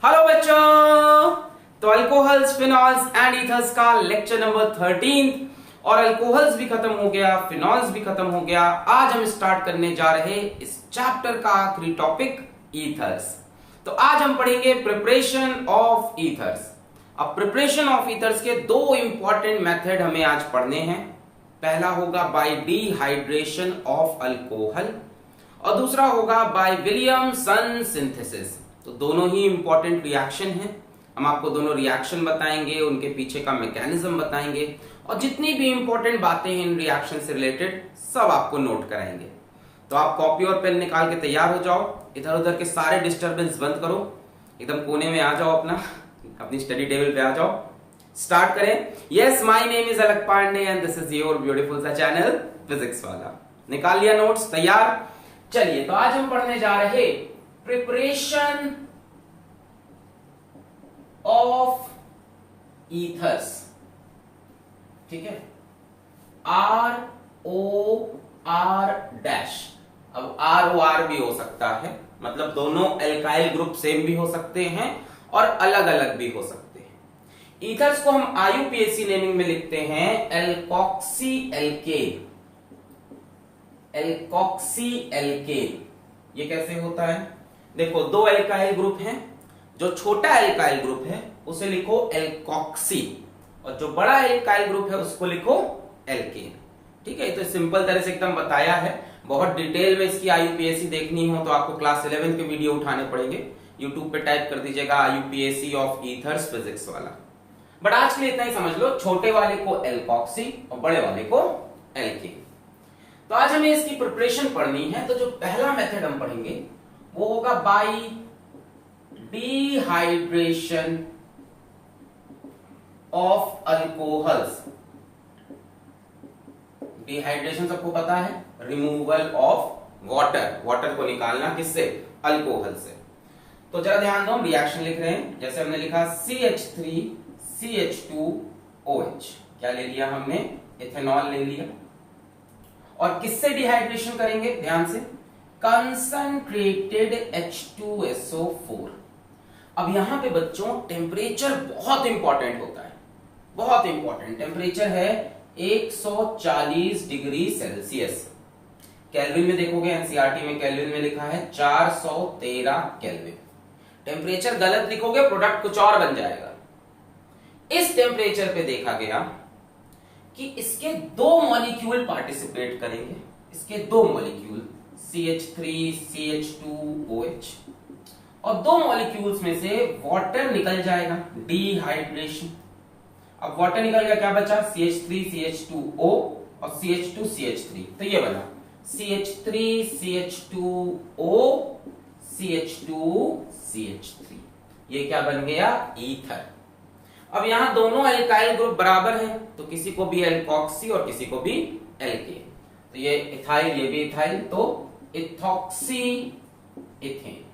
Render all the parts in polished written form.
Hello बच्चों, तो alcohols, phenols and ethers का लेक्चर नंबर 13 और अल्कोहल्स भी खत्म हो गया, फिनॉल्स भी खत्म हो गया। आज हम स्टार्ट करने जा रहे इस चैप्टर का आखिरी टॉपिक ईथर्स। तो आज हम पढ़ेंगे प्रिपरेशन ऑफ ईथर्स। अब प्रिपरेशन ऑफ ईथर्स के दो इंपॉर्टेंट मेथड हमें आज पढ़ने हैं। पहला होगा बाय डिहाइड्रेशन ऑफ अल्कोहल और दूसरा होगा बाय विलियमसन सिंथेसिस। तो दोनों ही इंपॉर्टेंट रिएक्शन हैं। हम आपको दोनों रिएक्शन बताएंगे, उनके पीछे का मैकेनिज्म बताएंगे और जितनी भी इंपॉर्टेंट बातें हैं इन रिएक्शन से रिलेटेड सब आपको नोट कराएंगे। तो आप कॉपी और पेन निकाल के तैयार हो जाओ। इधर उधर के सारे डिस्टरबेंस बंद करो, एकदम कोने में आ जाओ, अपनी स्टडी टेबल पे आ जाओ। स्टार्ट करें। Yes, my name is Alak Pandey and this is your beautiful सा चैनल फिजिक्स वाला। निकाल लिया नोट्स, तैयार? चलिए, तो आज हम पढ़ने जा रहे प्रिपरेशन ऑफ ईथर्स। ठीक है, ROR डैश। अब ROR भी हो सकता है, मतलब दोनों एल्काइल ग्रुप सेम भी हो सकते हैं और अलग अलग भी हो सकते हैं। ईथर्स को हम IUPAC नेमिंग में लिखते हैं एल्कोक्सी एल्केन। एल्कोक्सी एल्केन ये कैसे होता है? देखो, दो एल्काइल ग्रुप हैं। जो छोटा एल्काइल ग्रुप है उसे लिखो एल्कोक्सी और जो बड़ा एल्काइल ग्रुप है उसको लिखो एल्केन। ठीक है, तो सिंपल तरह से एकदम बताया है। बहुत डिटेल में इसकी IUPAC देखनी हो तो आपको क्लास 11 के वीडियो उठाने पड़ेंगे। यूट्यूब पे टाइप कर दीजिएगा IUPAC ऑफ ईथर्स फिजिक्स वाला। बट आज के लिए इतना ही समझ लो, छोटे वाले को एल्कोक्सी और बड़े वाले को एल्केन। तो आज हमें इसकी प्रिपरेशन पढ़नी है। तो जो पहला मेथड हम पढ़ेंगे वो होगा bye dehydration of alcohols. Dehydration सबको पता है, रिमूवल ऑफ वाटर। वाटर को निकालना किससे? अल्कोहल से। तो जरा ध्यान दो, हम रिएक्शन लिख रहे हैं। जैसे हमने लिखा CH3 CH2OH। क्या ले लिया हमने? इथेनॉल ले लिया। और किससे डिहाइड्रेशन करेंगे? ध्यान से, कंसंट्रेटेड H2SO4। अब यहां पे बच्चों टेम्परेचर बहुत इंपॉर्टेंट होता है, बहुत इंपॉर्टेंट। टेम्परेचर है 140 डिग्री सेल्सियस। केल्विन में देखोगे, एनसीईआरटी में केल्विन में लिखा है 413 केल्विन। टेम्परेचर गलत लिखोगे प्रोडक्ट कुछ और बन जाएगा। इस टेम्परेचर पे देखा गया कि इसके दो मॉलिक्यूल पार्टिसिपेट करेंगे। इसके दो मॉलिक्यूल CH3 CH2OH और दो मॉलिक्यूल्स में से वाटर निकल जाएगा, डिहाइड्रेशन। अब वाटर निकल गया, क्या बचा? CH3 CH2O और CH2 CH3। तो ये बना CH3 CH2O CH2 CH3। ये क्या बन गया? ईथर। अब यहां दोनों एल्काइल ग्रुप बराबर हैं, तो किसी को भी एल्कोक्सी और किसी को भी एल्केन। तो ये इथाइल, ये भी इथाइल, तो इथॉक्सी इथेन।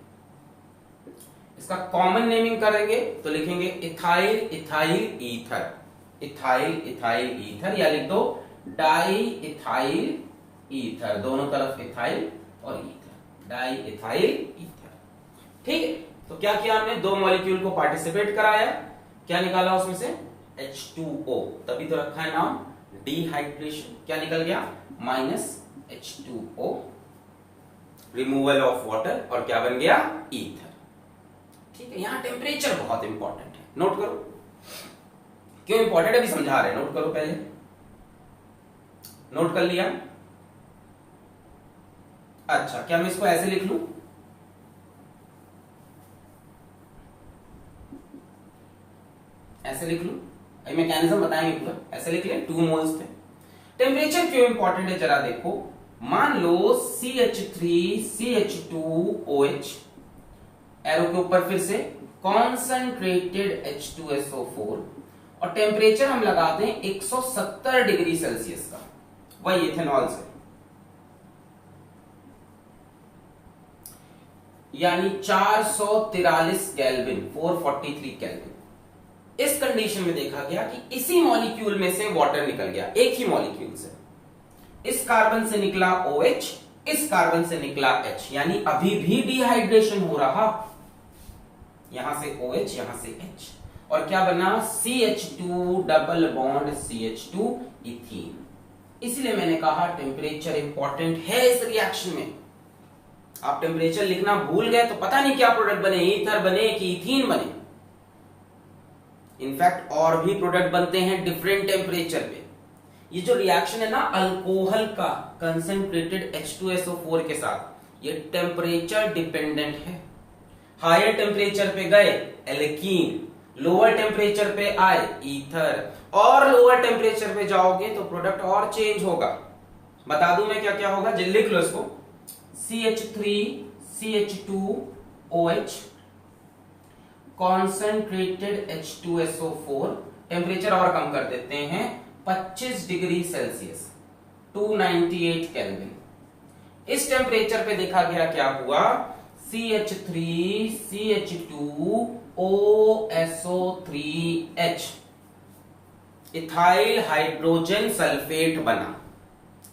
इसका कॉमन नेमिंग करेंगे तो लिखेंगे ethyl ethyl ether. Ethyl ethyl ether, या लिख दो डाई इथाइल ईथर। दोनों तरफ इथाइल और ईथर, डाई इथाइल ईथर। ठीक है, तो क्या किया हमने? दो मॉलिक्यूल को पार्टिसिपेट कराया। क्या निकाला उसमें से? H2O। तभी तो रखा है नाम डिहाइड्रेशन। क्या निकल गया? -H2O, रिमूवल ऑफ वाटर, और क्या बन गया? ईथर। ठीक है, यहां टेम्परेचर बहुत इंपॉर्टेंट है, नोट करो। क्यों इंपॉर्टेंट है भी समझा रहे हैं, नोट करो। पहले नोट कर लिया? अच्छा, क्या मैं इसको ऐसे लिख लूं? ऐसे लिख लूं? मैकेनिज्म बताएंगे पूरा। ऐसे लिख लें, 2 मोल्स थे। टेम्परेचर क्यों इंपॉर्टेंट है जरा देखो। मान लो CH3 CH2OH, एरो के ऊपर फिर से कॉन्सेंट्रेटेड H2SO4 और टेम्परेचर हम लगाते हैं 170 डिग्री सेल्सियस का, वही इथेनॉल से, यानी 443 केल्विन, 443 केल्विन। इस कंडीशन में देखा गया कि इसी मॉलिक्यूल में से वाटर निकल गया, एक ही मॉलिक्यूल से। इस कार्बन से निकला OH, इस कार्बन से निकला H, यानी अभी भी डिहाइड्रेशन हो रहा। यहां से OH, यहां से H, और क्या बना CH2 double bond CH2 ethene. इसलिए मैंने कहा टेम्परेचर इंपॉर्टेंट है इस रिएक्शन में। आप टेम्परेचर लिखना भूल गए तो पता नहीं क्या प्रोडक्ट बने, ईथर बने कि इथीन बने। इनफैक्ट और भी प्रोडक्ट बनते हैं डिफरेंट टेम्परेचर पे। ये जो रिएक्शन है ना अल्कोहल का कंसंट्रेटेड H2SO4 के साथ, ये टेम्परेचर डिपेंडेंट है। हायर टेम्परेचर पे गए एल्कीन, लोअर टेम्परेचर पे आए ईथर, और लोअर टेम्परेचर पे जाओगे तो प्रोडक्ट और चेंज होगा। बता दूं मैं क्या क्या होगा, लिख लो इसको। CH3CH2OH कॉन्सेंट्रेटेड H2SO4, टेम्परेचर और कम कर देते हैं 25 डिग्री सेल्सियस 298 केल्विन। इस टेम्परेचर पे देखा गया क्या हुआ, CH3CH2OSO3H इथाइल हाइड्रोजन सल्फेट बना।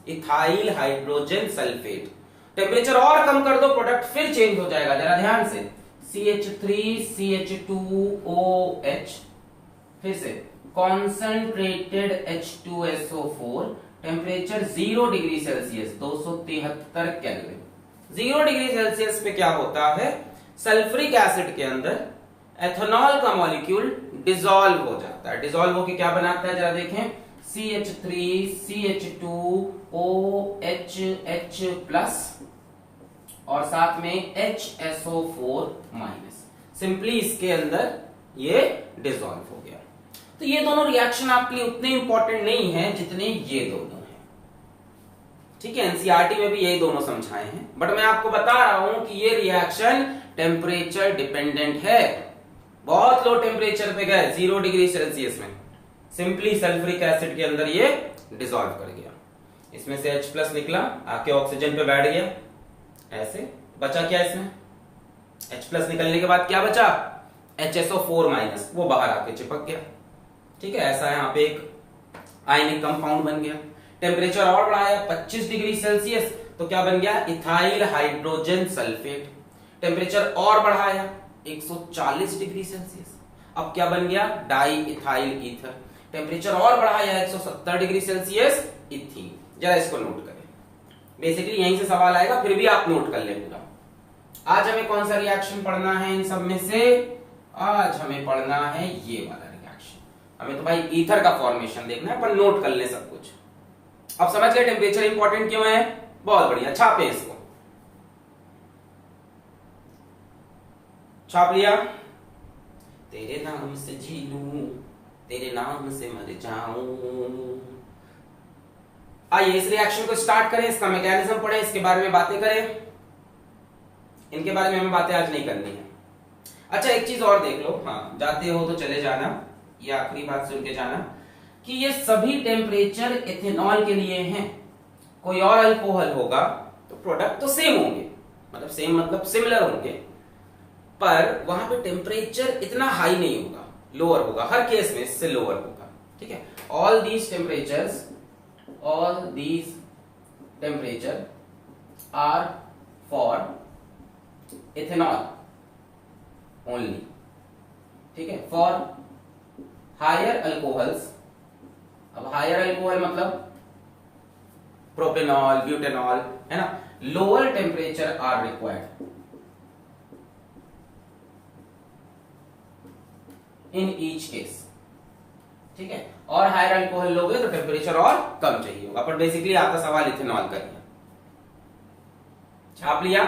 Ethyl hydrogen sulphate. टेम्परेचर और कम कर दो, प्रोडक्ट फिर चेंज हो जाएगा, जरा ध्यान से। CH3CH2OH, फिर से concentrated H2SO4, temperature 0 degree Celsius 273 kelvin. 0 degree Celsius पे क्या होता है, सल्फ्यूरिक एसिड के अंदर एथेनॉल का मॉलिक्यूल डिसॉल्व हो जाता है। डिसॉल्व होकर क्या बनाता है, जरा देखें। CH3CH2OHH+ और साथ में HSO4-। सिंपली इसके अंदर ये डिसॉल्व हो गया। तो ये दोनों रिएक्शन आपके लिए उतने इंपॉर्टेंट नहीं है जितने ये दोनों हैं। ठीक है, एनसीईआरटी में भी यही दोनों समझाए हैं, बट मैं आपको बता रहा हूं कि ये रिएक्शन टेम्परेचर डिपेंडेंट है। बहुत लो टेम्परेचर पे गए 0 डिग्री सेल्सियस में, सिंपली सल्फ्यूरिक एसिड के अंदर ये डिसॉल्व कर गया। इसमें से H+ निकला, आके ऑक्सीजन पे बैठ गया, ऐसे बचा क्या इसमें, H+ निकलने के बाद क्या बचा, HSO4-, वो बाहर आके चिपक गया। ठीक है, ऐसा यहां पे एक आयनिक कंपाउंड बन गया। टेम्परेचर और बढ़ाया 25 डिग्री सेल्सियस, तो क्या बन गया, इथाइल हाइड्रोजन सल्फेट। टेम्परेचर और बढ़ाया 140 डिग्री सेल्सियस, अब क्या बन गया, डाई इथाइल ईथर। टेम्परेचर और बढ़ाया 170 डिग्री सेल्सियस, इथीन। जरा इसको नोट करें, बेसिकली यहीं से सवाल आएगा, फिर भी आप नोट कर ले पूरा। आज हमें कौन सा रिएक्शन पढ़ना है इन सब में से, आज हमें पढ़ना है ये वाला रिएक्शन। हमें तो भाई ईथर का फॉर्मेशन देखना है, पर नोट कर ले सब कुछ। अब समझ गए टेम्परेचर इंपॉर्टेंट क्यों है, बहुत बढ़िया, छापे इसको। छाप लिया। तेरे नाम से जी लूं, तेरे नाम से मर जाऊं। आइए इस रिएक्शन को स्टार्ट करें, इसका मैकेनिज्म पढ़ें, इसके बारे में बातें करें। इनके बारे में हमें बातें आज नहीं करनी है। अच्छा एक चीज और देख लो, हाँ जाते हो तो चले जाना, ये आखिरी बात सुन के जाना कि ये सभी टेम्परेचर एथेनॉल के लिए हैं। कोई और अल्कोहल होगा तो प्रोडक्ट तो सेम होंगे, मतलब सेम मतलब सिमिलर होंगे, पर वहां पे टेम्परेचर इतना हाई नहीं होगा, लोअर होगा, हर केस में इससे लोअर होगा। ठीक है, all these temperature are for ethanol only. ठीक है, फॉर हायर अल्कोहल्स, अब हायर अल्कोहल मतलब प्रोपेनॉल, ब्यूटेनॉल, है ना, lower temperature are required in each case. ठीक है, और हायर अल्कोहल लोगे तो टेम्परेचर और कम चाहिए होगा, पर बेसिकली आपका सवाल इथेनॉल का है। छाप लिया।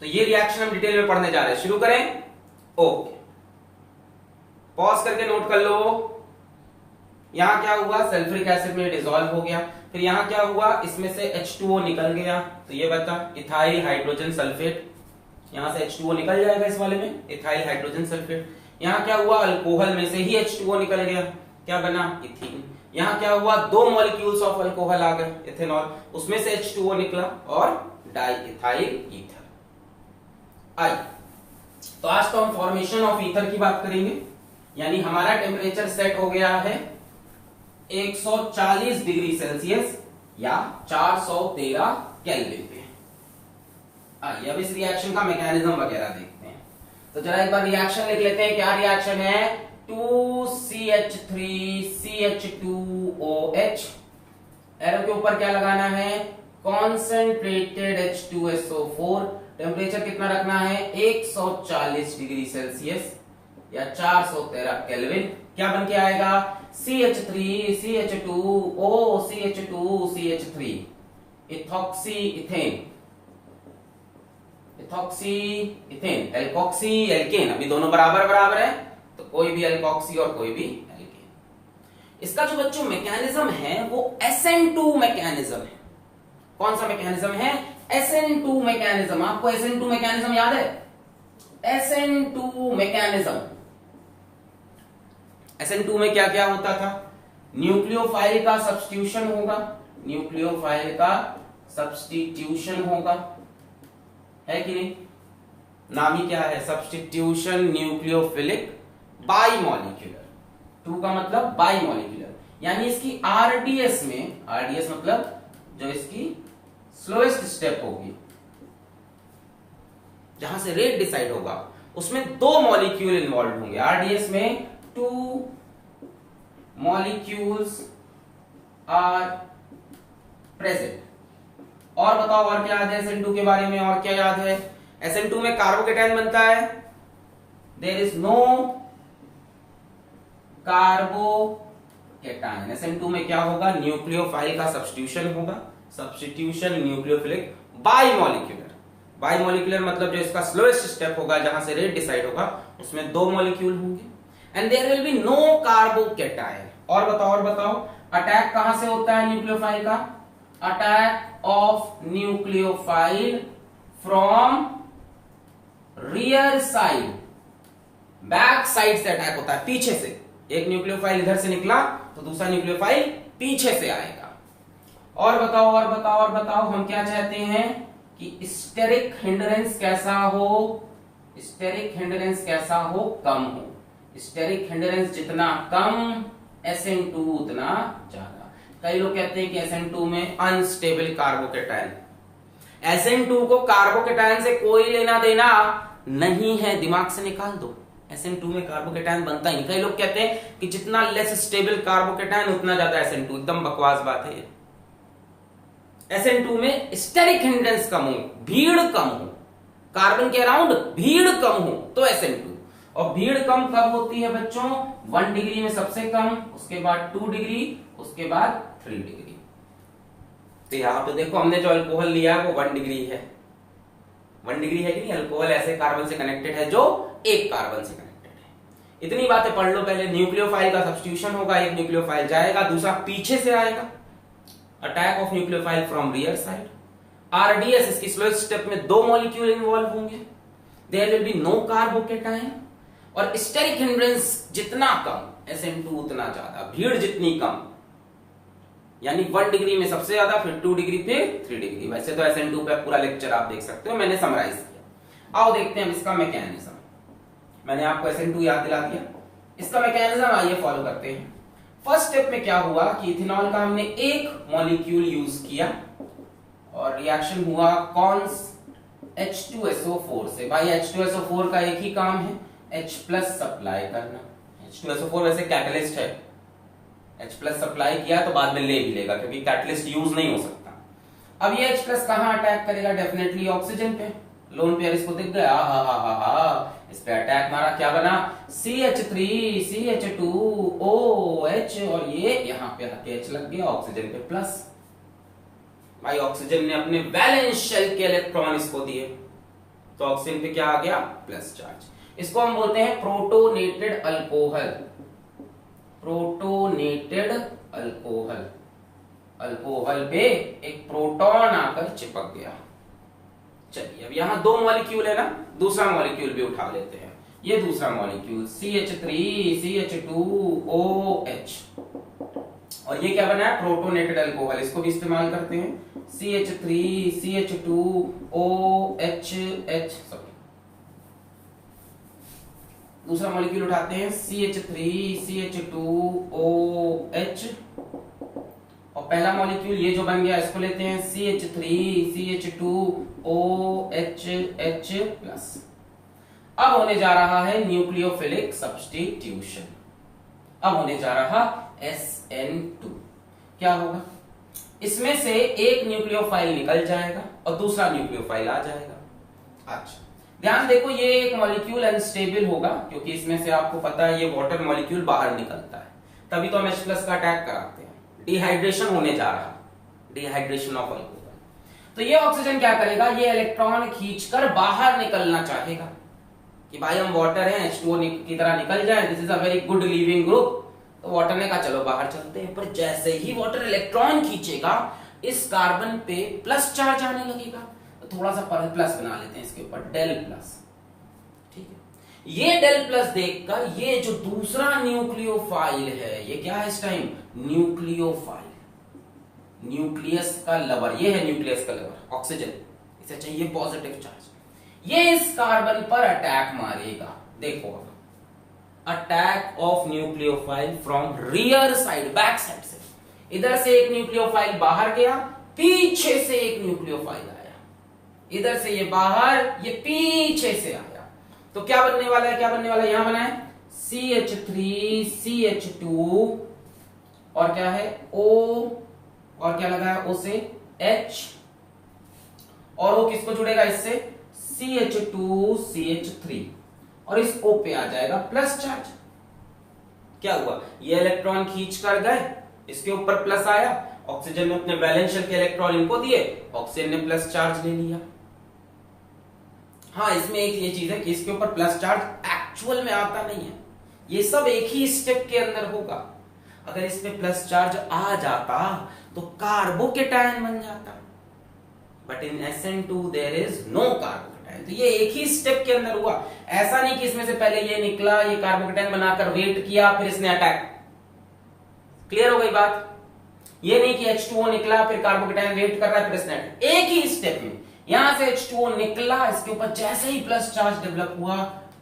तो ये रिएक्शन हम डिटेल में पढ़ने जा रहे हैं, शुरू करें। ओके, पॉज करके नोट कर लो। यहां क्या हुआ, सल्फ्यूरिक एसिड में डिसॉल्व हो गया, फिर यहां क्या हुआ, इसमें से H2O निकल गया, तो ये बता इथाइल हाइड्रोजन सल्फेट। यहां से H2O निकल जाएगा इस वाले में, इथाइल हाइड्रोजन सल्फेट। यहां क्या हुआ, अल्कोहल में से ही H2O निकल गया, क्या बना, इथीन। यहां क्या हुआ, 2 मॉलिक्यूल्स ऑफ अल्कोहल आ गए, इथेनॉल, उसमें से H2O निकला और डाई इथाइल ईथर। आई तो आज तो हम फॉर्मेशन ऑफ ईथर की बात करेंगे, यानी हमारा टेम्परेचर सेट हो गया है 140 डिग्री सेल्सियस या 413 केल्विन पे। आइए अब इस रिएक्शन का मैकेनिज्म वगैरह देखते हैं। तो जरा एक बार रिएक्शन लिख लेते हैं। क्या रिएक्शन है? 2CH3CH2OH। एरो के ऊपर क्या लगाना है? Concentrated H2SO4। टेम्परेचर कितना रखना है? 140 डिग्री सेल्सियस या 413 केल्विन। क्या बन के आएगा? CH3CH2OCH2CH3 ethoxy ethane, ethoxy ethane, alkoxy alkane. अभी दोनों बराबर बराबर है, तो कोई भी एल्कोक्सी और कोई भी एल्केन। इसका जो बच्चों मैकेनिज्म है वो SN2 मैकेनिज्म है। कौन सा मैकेनिज्म है? SN2 mechanism. आपको SN2 मैकेनिज्म याद है? SN2 mechanism. SN2 में क्या क्या होता था? न्यूक्लियोफाइल का सब्स्टिट्यूशन होगा, न्यूक्लियोफाइल का सब्स्टिट्यूशन होगा, है कि नहीं? नाम ही क्या है? Substitution nucleophilic बाइमॉलिक्यूलर। 2 का मतलब बाइमॉलिक्यूलर, यानी इसकी आरडीएस में, आरडीएस मतलब जो इसकी स्लोएस्ट स्टेप होगी, जहां से रेट डिसाइड होगा, उसमें 2 मॉलिक्यूल इन्वॉल्व होंगे। आरडीएस में 2 मॉलिक्यूल्स आर प्रेजेंट। और बताओ और क्या याद है SN2 के बारे में? और क्या याद है? SN2 में कार्बोकेटायन बनता है। There is no carbocation. SN2 में क्या होगा? न्यूक्लियोफाइल का सब्स्टिट्यूशन होगा, सब्स्टिट्यूशन न्यूक्लियोफिलिक बाइमॉलिक्यूलर। बाइमॉलिक्यूलर मतलब जो इसका स्लोएस्ट स्टेप होगा, जहां से रेट डिसाइड होगा, उसमें 2 मॉलिक्यूल होंगे। And there will be no carbocation. और बताओ अटैक कहां से होता है न्यूक्लियोफाइल का? Attack of nucleophile from rear side, back side से अटैक होता है, पीछे से। एक न्यूक्लियोफाइल इधर से निकला तो दूसरा न्यूक्लियोफाइल पीछे से आएगा। और बताओ हम क्या चाहते हैं कि स्टेरिक हिंड्रेंस कैसा हो? स्टेरिक हिंड्रेंस कैसा हो? कम हो। स्टेरिक हिंड्रेंस जितना कम, SN2 उतना ज्यादा। कई लोग कहते हैं कि SN2 में अनस्टेबल कार्बोकेटायन। SN2 को कार्बोकेटायन से कोई लेना देना नहीं है, दिमाग से निकाल दो। SN2 में कार्बोकेटायन बनता ही नहीं। कई लोग कहते हैं कि जितना लेस स्टेबल कार्बोकेटायन उतना ज्यादा SN2। एकदम बकवास बात है ये। SN2 में स्टेरिक हिंड्रेंस कम हो, भीड़ कम हो, कार्बन के अराउंड भीड़ कम हो तो SN2। और भीड़ कम कब होती है बच्चों? 1 डिग्री में सबसे कम, उसके बाद 2 डिग्री, उसके बाद 3 डिग्री। तो यहां पे देखो हमने जो अल्कोहल लिया है वो 1 डिग्री है। 1 डिग्री है कि नहीं? अल्कोहल ऐसे कार्बन से कनेक्टेड है जो एक कार्बन से कनेक्टेड है। इतनी बातें पढ़ लो पहले। न्यूक्लियोफाइल का सब्स्टिट्यूशन होगा, एक न्यूक्लियोफाइल जाएगा, दूसरा पीछे से आएगा। Attack of nucleophile from rear side. RDS, इसकी स्लोएस्ट स्टेप में 2 मॉलिक्यूल इन्वॉल्व होंगे। There will be no carbocation. और स्टेरिक हिंड्रेंस जितना कम, SN2 उतना ज्यादा। भीड़ जितनी कम, यानी 1 डिग्री में सबसे ज्यादा, फिर 2 डिग्री, फिर 3 डिग्री। वैसे तो SN2 पे पूरा लेक्चर आप देख सकते हो, मैंने समराइज किया। आओ देखते हैं इसका मैकेनिज्म। मैंने आपको SN2 याद दिला दिया, इसका मैकेनिज्म आइए फॉलो करते हैं। फर्स्ट स्टेप में क्या हुआ कि इथेनॉल का हमने एक मॉलिक्यूल यूज किया और रिएक्शन हुआ कॉन्स H2SO4 से। भाई H2SO4 का एक ही काम है, H+ सप्लाई करना। H2SO4 वैसे कैटलिस्ट है, H+ सप्लाई किया तो बाद में ले भी लेगा, क्योंकि कैटलिस्ट यूज नहीं हो सकता। अब ये H+ कहां अटैक करेगा? डेफिनेटली ऑक्सीजन पे। लोन पेयर इसको दिख गया, इस पे अटैक मारा, क्या बना? CH3 CH2OH, और ये यहां पे H लग गया, ऑक्सीजन पे प्लस। भाई ऑक्सीजन ने अपने वैलेंस शेल के इलेक्ट्रॉन इसको दिए, तो ऑक्सीजन पे क्या आ गया? Plus charge. इसको हम बोलते हैं protonated alcohol. Protonated alcohol. Alcohol पे एक प्रोटॉन आकर चिपक गया। चलिए अब यहां 2 मॉलिक्यूल है ना, दूसरा मॉलिक्यूल भी उठा लेते हैं। ये दूसरा मॉलिक्यूल CH3 CH2OH, और ये क्या बना है? Protonated alcohol. इसको भी इस्तेमाल करते हैं, CH3 CH2OH। दूसरा मॉलिक्यूल उठाते हैं CH3 CH2OH, और पहला मॉलिक्यूल ये जो बन गया इसको लेते हैं CH3 CH2OHH+। अब होने जा रहा है न्यूक्लियोफिलिक सब्स्टिट्यूशन। अब होने जा रहा SN2। क्या होगा, इसमें से एक न्यूक्लियोफाइल निकल जाएगा और दूसरा न्यूक्लियोफाइल आ जाएगा। अच्छा ध्यान देखो, ये एक मॉलिक्यूल अनस्टेबल होगा क्योंकि इसमें से आपको पता है ये वाटर मॉलिक्यूल बाहर निकलता है, तभी तो हम H+ का अटैक कराते हैं। डिहाइड्रेशन होने जा रहा, डिहाइड्रेशन ऑफ अल्कोहल। तो ये ऑक्सीजन क्या करेगा, ये इलेक्ट्रॉन खींचकर बाहर निकलना चाहेगा कि भाई हम वाटर हैं, H2O की तरह निकल जाए, this is a very good leaving group. तो वाटर ने कहा चलो बाहर चलते हैं, पर जैसे ही वाटर इलेक्ट्रॉन खींचेगा इस कार्बन पे प्लस चार्ज आने लगेगा। तो थोड़ा सा प्लस बना लेते हैं इसके ऊपर, डेल प्लस। ठीक है, ये डेल प्लस देखकर ये जो दूसरा न्यूक्लियोफाइल है, ये क्या है इस टाइम, न्यूक्लियोफाइल, न्यूक्लियस का लवर, ये है न्यूक्लियस का लवर ऑक्सीजन, इसे चाहिए पॉजिटिव चार्ज। ये इस कार्बन पर अटैक मारेगा। देखो अब, attack of nucleophile from rear side, back side से। इधर से एक न्यूक्लियोफाइल बाहर गया, पीछे से एक न्यूक्लियोफाइल आया, इधर से ये बाहर, ये पीछे से आया। तो क्या बनने वाला है, क्या बनने वाला है, यहां बना है CH3 CH2 और क्या है O, और क्या लगा है O से H, और O किसको जुड़ेगा इससे, CH2 CH3, और इस O पे आ जाएगा प्लस चार्ज। क्या हुआ, ये इलेक्ट्रॉन खींच कर गए, इसके ऊपर प्लस आया, ऑक्सीजन ने अपने वैलेंस शेल के इलेक्ट्रॉन इनको दिए, ऑक्सीजन ने प्लस चार्ज ले लिया। हाँ, इसमें एक ये चीज है कि इसके ऊपर प्लस चार्ज एक्चुअल में आता नहीं है, ये सब एक ही स्टेप के अंदर होगा। अगर इस पे प्लस चार्ज आ जाता तो कार्बोकेटायन बन जाता, but in SN2 there is no carbocation. तो ये एक ही स्टेप के अंदर हुआ, ऐसा नहीं कि इसमें से पहले ये निकला, ये कार्बोकेटायन बनाकर वेट किया, फिर इसने अटैक। क्लियर हो गई बात, ये नहीं कि H2O निकला फिर कार्बोकेटायन वेट कर रहा है फिर इसने अटैक। एक ही स्टेप में यहां से H2O निकला, इसके ऊपर जैसे ही प्लस चार्ज डेवलप हुआ,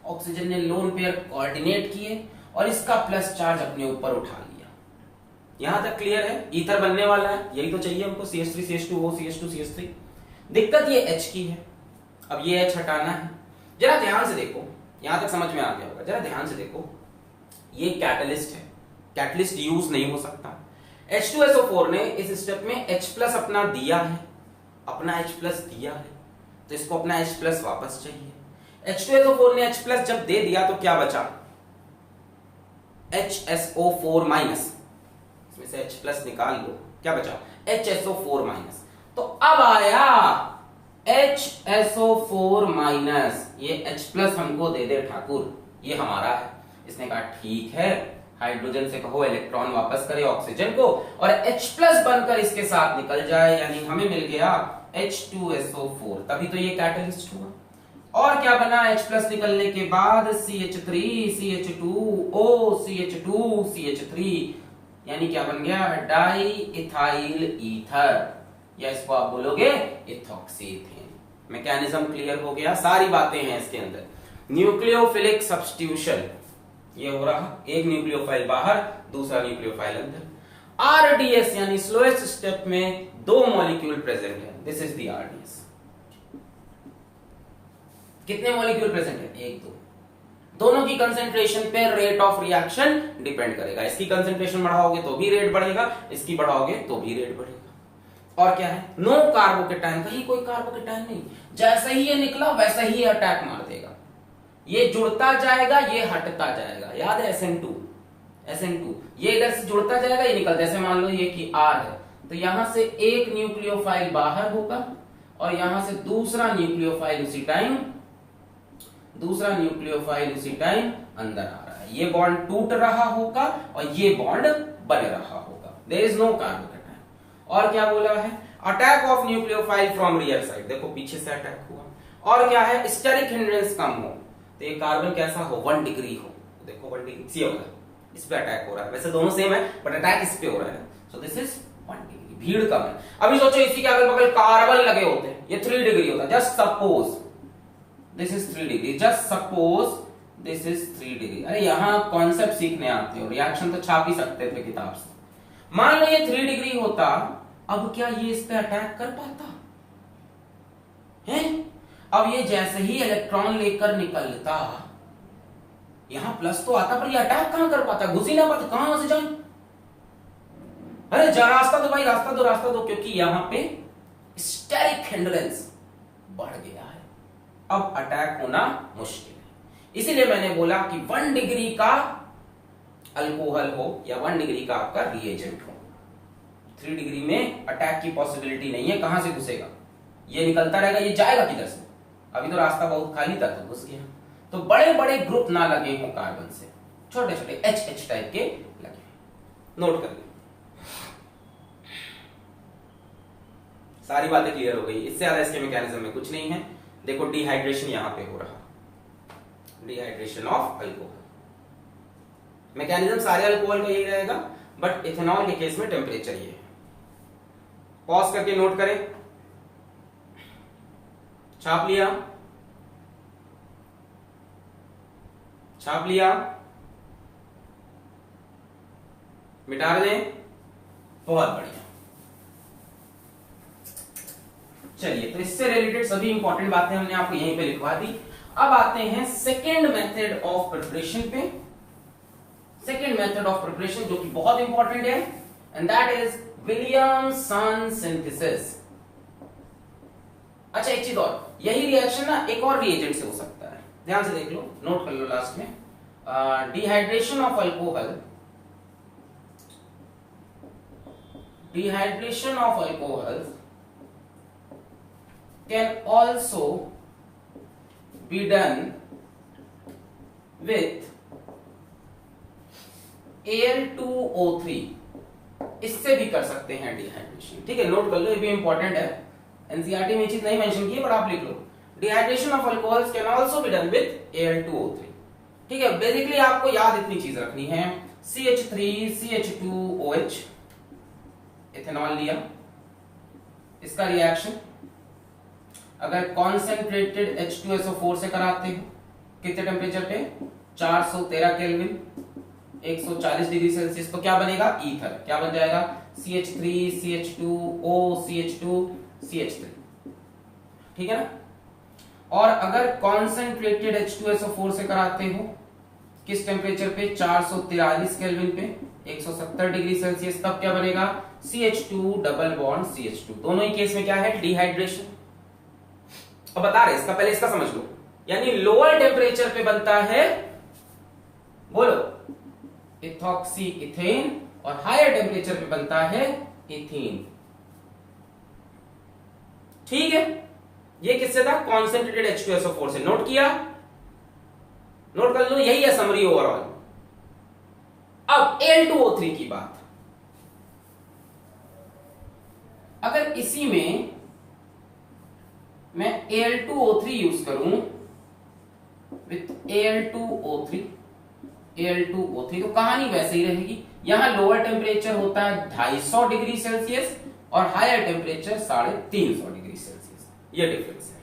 ऑक्सीजन ने लोन पेयर कोऑर्डिनेट किए और इसका प्लस चार्ज अपने ऊपर उठा लिया। यहां तक क्लियर है, ईथर बनने वाला है, यही तो चाहिए हमको, CH3 CH2O CH2 CH3। दिक्कत ये H की है, अब ये H हटाना है। जरा ध्यान से देखो, यहां तक समझ में आ गया होगा, जरा ध्यान से देखो, ये कैटलिस्ट है, कैटलिस्ट यूज नहीं हो सकता। H2SO4 ने इस स्टेप में H+ अपना दिया है, अपना H+ दिया है, तो इसको अपना H+ वापस चाहिए। H2SO4 ने H+ जब दे दिया तो क्या बचा, HSO4-, इसमें से H+ निकाल लो, क्या बचा HSO4-। तो अब आया HSO4-, ये H+ हमको दे दे ठाकुर, ये हमारा है। इसने कहा ठीक है, हाइड्रोजन से कहो इलेक्ट्रॉन वापस करे ऑक्सीजन को और H+ बनकर इसके साथ निकल जाए, यानी हमें मिल गया H2SO4। तभी तो ये कैटलिस्ट हुआ। और क्या बना, H+ निकलने के बाद CH3 CH2O CH2 CH3, यानी क्या बन गया, डाई इथाइल ईथर, या इसको आप बोलोगे इथॉक्सीथेन। मैकेनिज्म क्लियर हो गया, सारी बातें हैं इसके अंदर। न्यूक्लियोफिलिक सब्स्टिट्यूशन ये हो रहा, एक न्यूक्लियोफाइल बाहर, दूसरा न्यूक्लियोफाइल अंदर। RDS यानी स्लोएस्ट स्टेप में दो मॉलिक्यूल प्रेजेंट है, दिस इज द RDS। कितने मॉलिक्यूल प्रेजेंट है, एक दो, दोनों की कंसेंट्रेशन पे रेट ऑफ रिएक्शन डिपेंड करेगा। इसकी कंसेंट्रेशन बढ़ाओगे तो भी रेट बढ़ेगा, इसकी बढ़ाओगे तो भी रेट बढ़ेगा। और क्या है, नो कार्बोकेटायन, कहीं कोई कार्बोकेटायन नहीं, जैसे ही ये निकला वैसे ही अटैक मार देगा, ये जुड़ता जाएगा ये हटता जाएगा। याद है SN2, ये इधर से जुड़ता जाएगा ये निकलता, जैसे मान लो ये कि R है, तो यहां से एक न्यूक्लियोफाइल बाहर होगा और यहां से दूसरा न्यूक्लियोफाइल उसी टाइम अंदर आ रहा है। ये बॉन्ड टूट रहा होगा और ये बॉन्ड बन रहा होगा, देयर इज नो कार्बोकेटायन। और क्या बोला है, attack of nucleophile from rear side, देखो पीछे से अटैक हुआ। और क्या है, स्टेरिक हिंड्रेंस कम हो, तो ये कार्बन कैसा हो, 1 डिग्री हो, देखो 1 डिग्री सी होगा, इस पे अटैक हो रहा है, वैसे दोनों सेम है बट अटैक इस पे हो रहा है, सो दिस इज 1 डिग्री, भीड़ कम है। अभी सोचो इसी के अगल बगल कार्बन लगे होते हैं, ये 3 डिग्री होता, just suppose this is 3 degree, just suppose this is 3 degree. अरे यहां कॉन्सेप्ट सीखने आते हो, रिएक्शन तो छाप ही सकते थे किताब से। मान लो ये 3 डिग्री होता, अब क्या ये इस पे अटैक कर पाता है? अब ये जैसे ही इलेक्ट्रॉन लेकर निकलता, यहां प्लस तो आता पर ये अटैक कहां कर पाता, घुस ही ना पाता, कहां से जाए, अरे जा रास्ता दो भाई, रास्ता दो, रास्ता दो, क्योंकि यहां पे स्टेरिक हिंड्रेंस बढ़ गया है, अब अटैक होना मुश्किल है। इसीलिए मैंने बोला कि 1 डिग्री का अल्कोहल हो या 1 डिग्री का आपका रिएजेंट हो, 3 डिग्री में अटैक की पॉसिबिलिटी नहीं है। कहां से घुसेगा, ये निकलता रहेगा, ये जाएगा किधर से, अभी तो रास्ता बहुत खाली था तो घुस गया। तो बड़े बड़े ग्रुप ना लगे हो कार्बन से, छोटे छोटे एच टाइप के लगे, नोट कर ले। सारी बातें क्लियर हो गई, इससे ज्यादा इसके मैकेनिज्म में कुछ नहीं है। देखो डिहाइड्रेशन यहां पे हो रहा, डिहाइड्रेशन ऑफ अल्कोहल, मैकेनिज्म सारे अल्कोहल का यही रहेगा, बट इथेनॉल के केस में टेम्परेचर ये है। पॉज करके नोट करें, छाप लिया, छाप लिया, मिटा दें, बहुत बढ़िया। चलिए, तो इससे रिलेटेड सभी इंपॉर्टेंट बातें हमने आपको यहीं पे लिखवा दी। अब आते हैं सेकेंड मेथड ऑफ प्रिपरेशन पे, सेकेंड मेथड ऑफ प्रिपरेशन जो कि बहुत इंपॉर्टेंट है, and that is Williamson synthesis. अच्छा एक चीज और, यही रिएक्शन ना एक और रिएजेंट से हो सकता है, ध्यान से देख लो, नोट कर लो लास्ट में, dehydration of alcohol, dehydration of alcohol can also be done with Al2O3, इससे भी कर सकते हैं डिहाइड्रेशन, ठीक है, नोट कर लो, ये भी इंपॉर्टेंट है, एनसीईआरटी में चीज नहीं मेंशन की है, बट आप लिख लो, dehydration of alcohols can also be done with Al2O3, ठीक है। बेसिकली आपको याद इतनी चीज रखनी है, CH3CH2OH, इथेनॉल लिया, इसका रिएक्शन अगर कॉन्सेंट्रेटेड H2SO4 से कराते हो, कितने टेम्परेचर पे, 413 केल्विन, 140 डिग्री सेल्सियस, तो क्या बनेगा, ईथर, क्या बन जाएगा, CH3CH2O CH2CH3, ठीक है ना। और अगर कॉन्सेंट्रेटेड H2SO4 से कराते हो, किस टेम्परेचर पे, 443 केल्विन पे, 170 डिग्री सेल्सियस, तब क्या बनेगा, CH2 डबल बॉन्ड CH2। दोनों ही केस में क्या है, डिहाइड्रेशन। अब बता रहे, इसका पहले इसका समझ लो, यानी लोअर टेम्परेचर पे बनता है, बोलो, इथॉक्सी इथेन, और हायर टेम्परेचर पे बनता है इथीन, ठीक है। ये किससे था, कॉन्सेंट्रेटेड H2SO4 से, नोट किया, नोट कर लो, यही है समरी ओवरऑल। अब Al2O3 की बात, अगर इसी में मैं Al2O3 यूज करूं विथ Al2O3, तो कहानी वैसे ही रहेगी, यहां लोअर टेम्परेचर होता है 250 डिग्री सेल्सियस और हायर टेम्परेचर 350 डिग्री सेल्सियस, ये डिफरेंस है।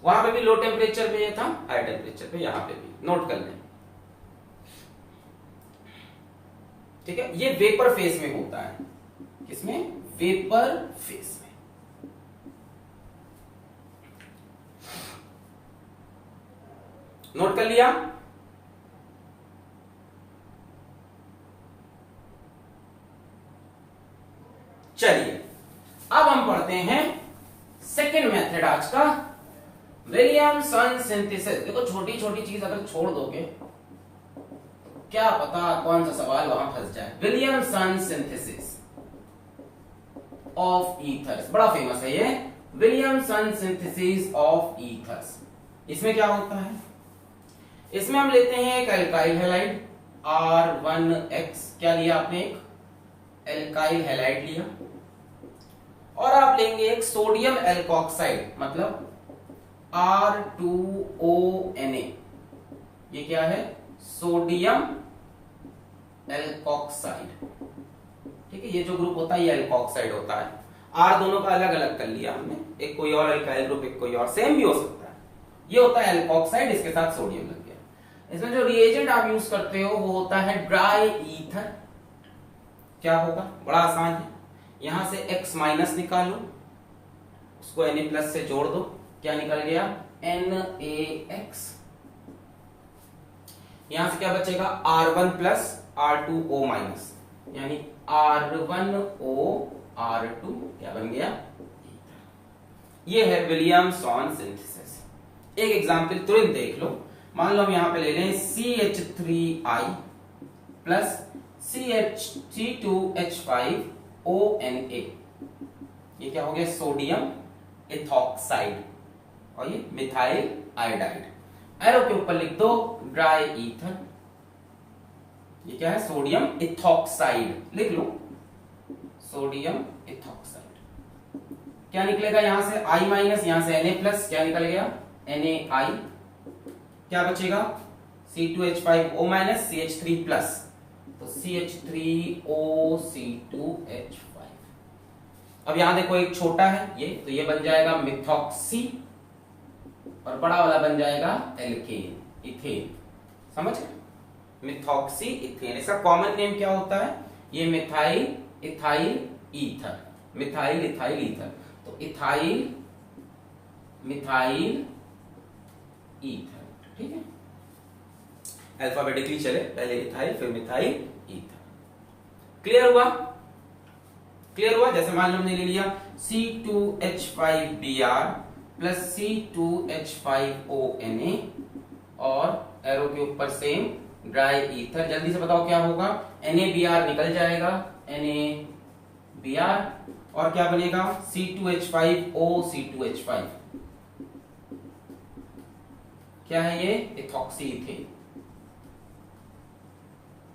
वहां पे भी लो टेम्परेचर पे ये था, हायर टेम्परेचर पे यहां पे भी, नोट कर लें, ठीक है। ये वेपर फेज में होता है, किसमें, वेपर फेज में। नोट कर लिया, चलिए अब हम पढ़ते हैं सेकेंड मेथड आज का, विलियमसन सिंथेसिस। देखो छोटी छोटी चीज अगर छोड़ दोगे, क्या पता कौन सा सवाल वहां फंस जाए। विलियमसन सिंथेसिस ऑफ ईथर्स, बड़ा फेमस है ये, विलियमसन सिंथेसिस ऑफ ईथर्स। इसमें क्या होता है, इसमें हम लेते हैं एक एल्काइल हैलाइड R1X, क्या लिया आपने, एक एल्काइल हैलाइड लिया, और आप लेंगे एक सोडियम एल्कोक्साइड, मतलब R2ONA, ये क्या है, सोडियम एल्कोक्साइड, ठीक है। ये जो ग्रुप होता है ये एल्कोक्साइड होता है, R दोनों का अलग अलग कर लिया हमने, एक कोई और एल्काइल ग्रुप, एक कोई और, सेम भी हो सकता है, ये होता है एल्कोक्साइड, इसके साथ सोडियम लग गया। इसमें जो रिएजेंट आप यूज करते हो वो होता है ड्राई ईथर। क्या होगा, बड़ा आसान है, यहां से X माइनस निकालो, उसको Na प्लस से जोड़ दो, क्या निकल गया, NaX। यहां से क्या बचेगा, R1 प्लस R2O माइनस, यानी R1O R2 क्या बन गया, ये है विलियमसन सिंथेसिस। एक एग्जांपल तुरंत देख लो, मान लो हम यहां पे ले लें CH3I प्लस C2H5ONA, ये क्या हो गया, सोडियम इथॉक्साइड, और ये मिथाइल आयोडाइड। एरो के ऊपर लिख दो ड्राई ईथर, ये क्या है, सोडियम इथॉक्साइड, लिख लो सोडियम इथॉक्साइड। क्या निकलेगा यहां से I माइनस, यहां से Na प्लस, क्या निकल गया NaI, क्या बचेगा C2H5O माइनस CH3 प्लस, तो CH3O C2H5। अब यहां देखो एक छोटा है ये, तो ये बन जाएगा मिथॉक्सी, और बड़ा वाला बन जाएगा एल्केन, इथेन। समझ गए, मिथॉक्सी इथेन। इसका कॉमन नेम क्या होता है, ये methyl ethyl ether, methyl ethyl ether, तो इथाइल मिथाइल ईथर, ठीक है। अल्फाबेटिकली चले, पहले इथाइल फिर मिथाइल ईथर। क्लियर हुआ, क्लियर हुआ। जैसे मान लो हमने ले लिया C2H5Br प्लस C2H5ONa, और एरो के ऊपर सेम ड्राई ईथर। जल्दी से बताओ क्या होगा, NaBr निकल जाएगा, NaBr, और क्या बनेगा C2H5O C2H5, क्या है ये, ethoxy ethane,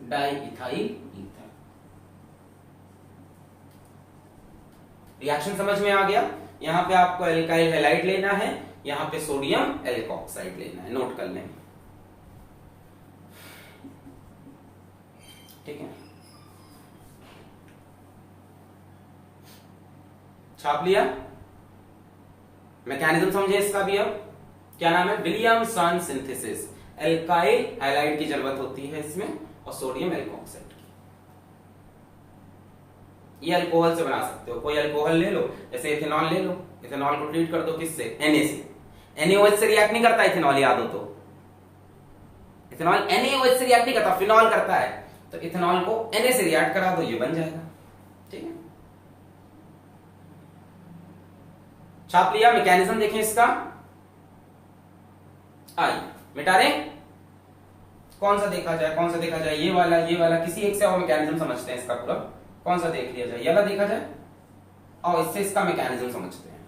di ethyl ether. Reaction समझ में आ गया। यहां पे आपको एल्काइल हैलाइड लेना है, यहां पे सोडियम एल्कोक्साइड लेना है, नोट कर लें, ठीक है। छाप लिया, मैकेनिज्म समझे इसका भी। अब क्या नाम है, विलियमसन सिंथेसिस। एल्काइल हैलाइड की जरूरत होती है इसमें, और सोडियम एल्कोक्साइड की। ये अल्कोहल से बना सकते हो, कोई अल्कोहल ले लो, जैसे इथेनॉल ले लो, इथेनॉल को ट्रीट कर दो किससे, Na से। NaOH से रिएक्ट नहीं करता इथेनॉल, याद हो तो, इथेनॉल NaOH से रिएक्ट नहीं करता, फिनॉल करता है, तो इथेनॉल को Na से रिएक्ट करा दो, ये बन जाएगा, ठीक है। छाप लिया। मैकेनिज्म देखें इसका, आई मिटा रहे, कौन सा देखा जाए, कौन सा देखा जाए, ये वाला किसी एक से, और मैकेनिज्म समझते हैं इसका पूरा, कौन सा देख लिया जाए, ये वाला देखा जाए, और इससे इसका मैकेनिज्म समझते हैं।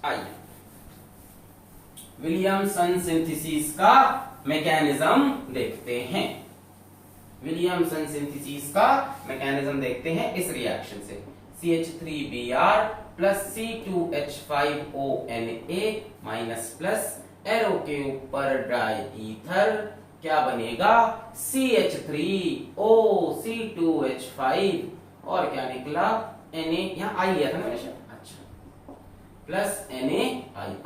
आइए, विलियमसन सिंथेसिस का मैकेनिज्म देखते हैं। विलियमसन सिंथेसिस का मैकेनिज्म देखते हैं इस रिएक्शन से। CH3Br plus C2H5ONa minus plus, arrow के ऊपर ड्राई ईथर, क्या बनेगा CH3O C2H5, और क्या निकला Na, यहां आई लिया था ना मैंने, अच्छा, प्लस Na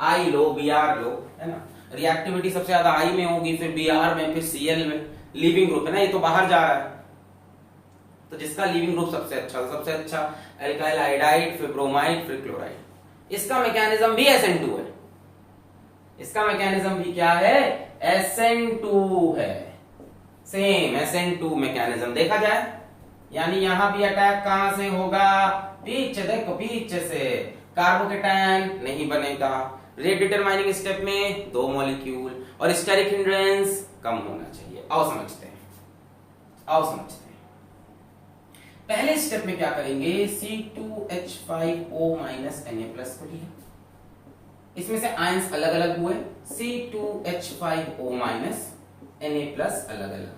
आई लो, Br लो, है ना। रिएक्टिविटी सबसे ज्यादा आई में होगी, फिर Br में, फिर Cl में। लीविंग ग्रुप है ना, ये तो बाहर जा रहा है, तो जिसका लीविंग ग्रुप सबसे अच्छा एल्काइल आयोडाइड, फिर ब्रोमाइड, फिर क्लोराइड। इसका मैकेनिज्म भी SN2 है, इसका मैकेनिज्म भी क्या है, SN2 है, सेम SN2 मैकेनिज्म देखा जाए। यानी यहां भी अटैक कहां से होगा, पीछे देखो, पीछे से कार्बोकेटायन नहीं बनेगा। रेट डिटरमाइनिंग स्टेप में 2 मॉलिक्यूल, और स्टेरिक हिंड्रेंस कम होना चाहिए। आओ समझते हैं, पहले स्टेप में क्या करेंगे, C2H5O माइनस Na प्लस को लिया, इसमें से आयंस अलग अलग हुए, C2H5O माइनस Na प्लस अलग अलग।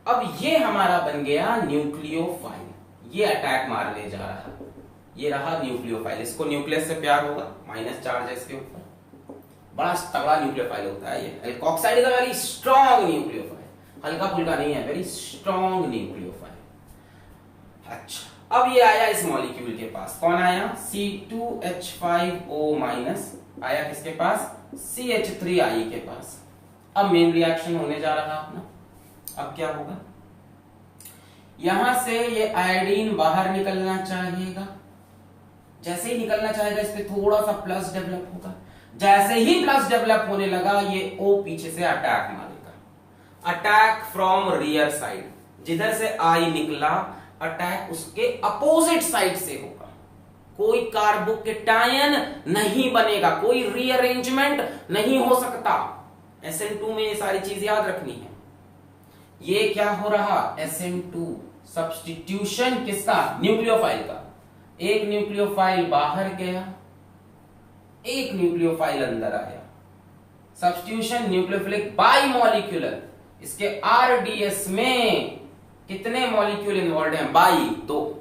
अब ये हमारा बन गया न्यूक्लियोफाइल, ये अटैक मारने जा रहा है, ये रहा न्यूक्लियोफाइल। इसको न्यूक्लियस से प्यार होगा, माइनस चार्ज है इसके ऊपर, बड़ा तगड़ा न्यूक्लियोफाइल होता है ये। Alkoxide is a very strong nucleophile, हल्का फुल्का नहीं है, वेरी स्ट्रॉन्ग न्यूक्लियोफाइल। अच्छा, अब ये आया इस मॉलिक्यूल के पास, कौन आया, C2H5O माइनस आया किसके पास, CH3I के पास। अब मेन रिएक्शन होने जा रहा अपना। अब क्या होगा, यहां से ये आयोडीन बाहर निकलना चाहिएगा, जैसे ही निकलना चाहेगा इस पे थोड़ा सा प्लस डेवलप होगा, जैसे ही प्लस डेवलप होने लगा ये O पीछे से अटैक मारेगा, अटैक फ्रॉम रियर साइड, जिधर से I निकला अटैक उसके अपोजिट साइड से होगा, कोई कार्बोकेटायन नहीं बनेगा, कोई रीअरेंजमेंट नहीं हो सकता। SN2 में ये सारी चीज याद रखनी है। ये क्या हो रहा, SN2 सब्स्टिट्यूशन किसका, न्यूक्लियोफाइल का। एक न्यूक्लियोफाइल बाहर गया, एक न्यूक्लियोफाइल अंदर आया, सब्स्टिट्यूशन न्यूक्लियोफिलिक बाइमॉलिक्यूलर। इसके RDS में कितने मॉलिक्यूल इन्वॉल्व हैं, बाई, तो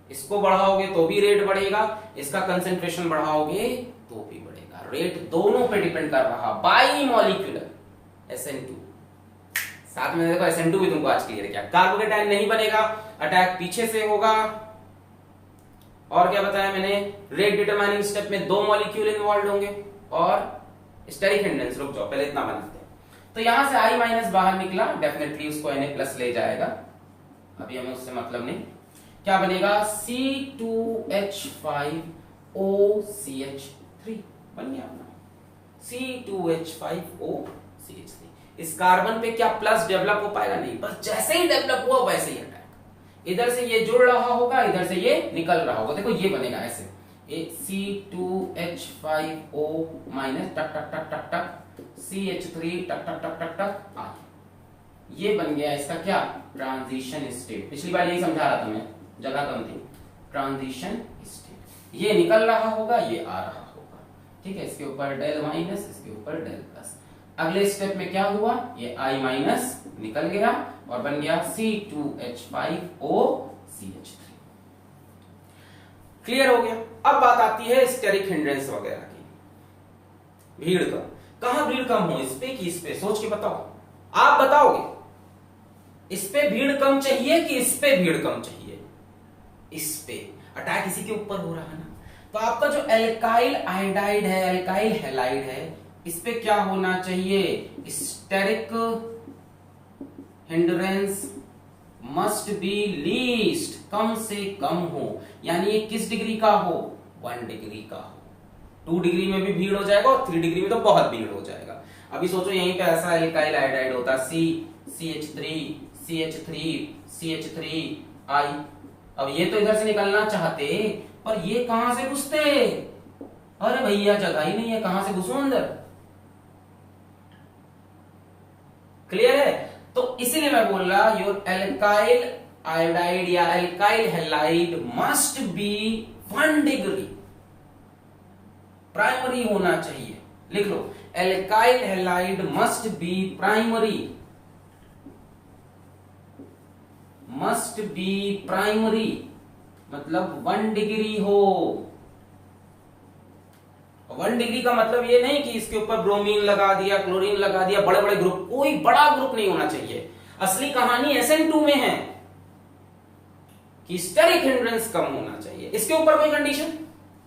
इसको बढ़ाओगे तो भी रेट बढ़ेगा, इसका कंसेंट्रेशन बढ़ाओगे तो भी बढ़ेगा, रेट दोनों पे डिपेंड कर रहा, बाई मॉलिक्यूलर SN2। साथ में देखो SN2 भी तुमको आज क्लियर है क्या, कार्बोकेटायन नहीं बनेगा, अटैक पीछे से होगा। और क्या बताया मैंने, रेट डिटरमाइनिंग स्टेप में 2 मॉलिक्यूल इन्वॉल्व होंगे और स्टेरिक हिंड्रेंस। रुक जाओ पहले इतना बनाते हैं। तो यहां से I माइनस बाहर निकला, डेफिनेटली उसको Na प्लस ले जाएगा, अभी हमें उससे मतलब नहीं। क्या बनेगा, C2H5OCH3 बन गया अपना, C2H5OCH3। इस कार्बन पे क्या प्लस डेवलप हो पाएगा, नहीं, बस जैसे ही डेवलप हुआ वैसे ही अटैक, इधर से ये जुड़ रहा होगा, इधर से ये निकल रहा होगा, देखो ये बनेगा ऐसे, C2H5O माइनस टक टक टक टक टक, CH3 टक टक टक टक टक, ये बन गया इसका क्या, ट्रांजिशन स्टेट। पिछली बार यही समझा रहा था मैं, जगह कम थी, ट्रांजिशन स्टेट। ये निकल रहा होगा, ये आ रहा होगा, ठीक है, इसके ऊपर डेल माइनस, इसके ऊपर डेल प्लस। अगले स्टेप में क्या हुआ, ये I माइनस निकल गया और बन गया C2H5OCH3। क्लियर हो गया। अब बात आती है स्टेरिक हिंड्रेंस वगैरह की, भीड़ कम, कहां भीड़ कम हो, इस पे कि इस पे, सोच के बताओ, आप बताओगे इस पे भीड़ कम चाहिए कि इस पे भीड़ कम चाहिए, इस पे, अटैक इसी के ऊपर हो रहा है ना। तो आपका जो एल्काइल आयोडाइड है, एल्काइल हैलाइड है, इस पे क्या होना चाहिए, steric hindrance must be least, कम से कम हो, यानी ये किस डिग्री का हो, 1 डिग्री का हो। 2 डिग्री में भी भीड़ हो जाएगा और 3 डिग्री में तो बहुत भीड़ हो जाएगा। अभी सोचो यहीं पे ऐसा एल्काइल आयोडाइड होता, CH3 I, अब ये तो इधर से निकलना चाहते, पर ये कहां से घुसते, अरे भैया जगह ही नहीं है, कहां से घुसूं अंदर, क्लियर है। तो इसीलिए मैं बोल रहा, योर एल्काइल आयोडाइड या alkyl halide must be 1 degree, primary होना चाहिए, लिख लो, alkyl halide must be primary, must be primary, मतलब 1 डिग्री हो। 1 डिग्री का मतलब ये नहीं कि इसके ऊपर ब्रोमीन लगा दिया, क्लोरीन लगा दिया, बड़े बड़े ग्रुप, कोई बड़ा ग्रुप नहीं होना चाहिए। असली कहानी SN2 में है कि स्टेरिक हिंड्रेंस कम होना चाहिए। इसके ऊपर कोई कंडीशन,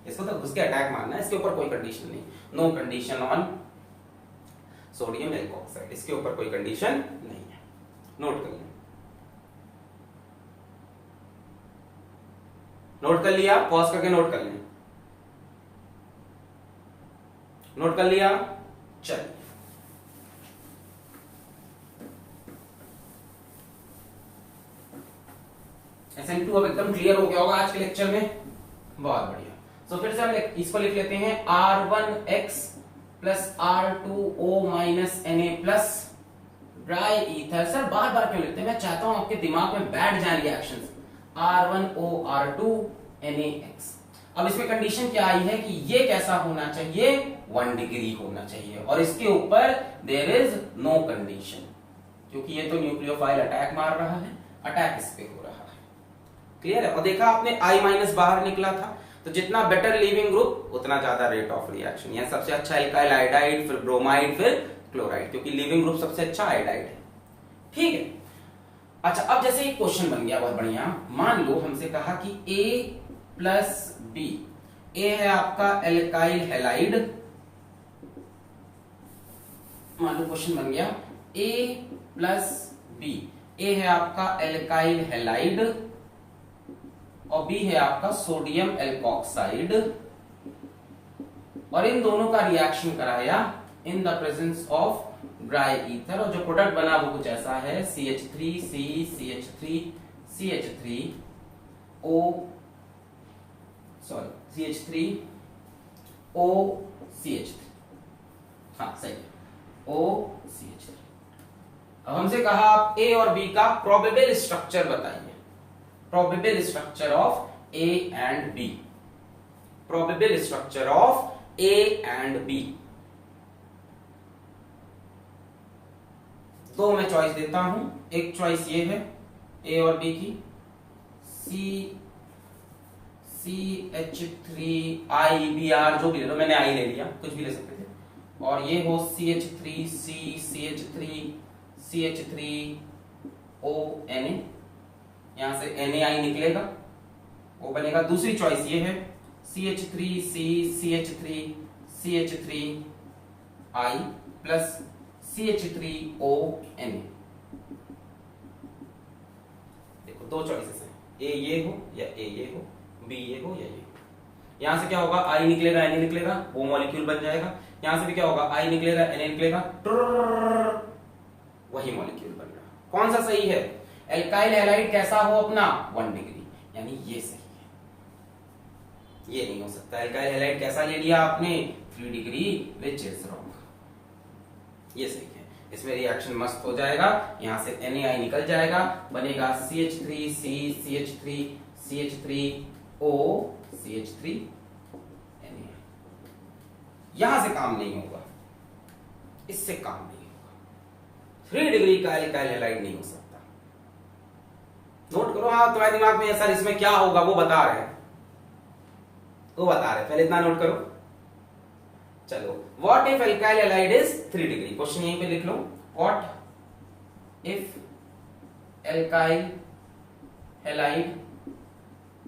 इसको तो घुस के अटैक मारना है, इसके ऊपर कोई कंडीशन नहीं, no condition on sodium alkoxide, इसके ऊपर कोई कंडीशन नहीं है। नोट कर लें, नोट कर लिया, पॉज करके नोट कर लें, नोट कर लिया, चलिए SN2 अब एकदम क्लियर हो गया होगा आज के लेक्चर में, बहुत बढ़िया। तो फिर से हम इसको लिख लेते हैं, R1X plus R2O minus Na plus dry ether. Sir बार बार क्यों लिखते हैं, मैं चाहता हूं आपके दिमाग में बैठ जाए रिएक्शंस, R1O R2 NaX। अब इसमें कंडीशन क्या आई है कि ये कैसा होना चाहिए, 1 डिग्री होना चाहिए, और इसके ऊपर देयर इज नो कंडीशन, क्योंकि ये तो न्यूक्लियोफाइल अटैक मार रहा है, अटैक इस पे हो रहा है, क्लियर है। और देखा आपने I माइनस बाहर निकला था, तो जितना बेटर लीविंग ग्रुप उतना ज्यादा रेट ऑफ रिएक्शन, यानी सबसे अच्छा एल्काइल आयोडाइड, फिर ब्रोमाइड, फिर क्लोराइड, क्योंकि लीविंग ग्रुप सबसे अच्छा आयोडाइड है, ठीक है। अच्छा, अब जैसे एक क्वेश्चन बन गया बहुत बढ़िया, मान लो हमसे कहा कि A प्लस B, A है आपका एल्काइल हैलाइड, मान लो क्वेश्चन बन गया A प्लस B, A है आपका एल्काइल हैलाइड और बी है आपका सोडियम एल्कोक्साइड, और इन दोनों का रिएक्शन कराया in the presence of dry ether, और जो प्रोडक्ट बना वो कुछ ऐसा है CH3C CH3 CH3 O sorry CH3O CH3, हाँ सही है OCH3। अब हमसे कहा आप ए और बी का प्रोबेबल स्ट्रक्चर बताइए, probable structure of A and B, probable structure of A and B. दो मैं चॉइस देता हूं, एक चॉइस ये है ए और बी की, CH3IBr, जो भी ले लो, मैंने आई ले लिया, कुछ भी ले सकते थे, और ये हो CH3C CH3 CH3ONA, यहां से NaI निकलेगा, वो बनेगा। दूसरी चॉइस ये है CH3C CH3 CH3I plus CH3ONA। देखो दो चॉइसेस हैं, ए ये हो या ए ये हो, बी ये हो या ये हो। यहां से क्या होगा, आई निकलेगा Na निकलेगा, वो मॉलिक्यूल बन जाएगा। यहां से भी क्या होगा, आई निकलेगा Na निकलेगा, वही मॉलिक्यूल बन रहा। कौन सा सही है? एल्काइल हैलाइड कैसा हो अपना 1 डिग्री, यानी ये सही है, ये नहीं हो सकता। एल्काइल हैलाइड कैसा ले लिया आपने 3 डिग्री, विच इज रॉन्ग, ये सही है। इसमें रिएक्शन मस्त हो जाएगा, यहां से NaI निकल जाएगा, बनेगा CH3C CH3 CH3O CH3 NaI। यहां से काम नहीं होगा, इससे काम नहीं होगा, 3 डिग्री का एल्काइल हैलाइड नहीं हो सकता। नोट करो, हाँ तुम्हारे दिमाग में सर इसमें क्या होगा वो बता रहे हैं, वो बता रहे, पहले इतना नोट करो। चलो, what if alkyl halide is 3 degree, question यहीं पे लिख लो, what if alkyl halide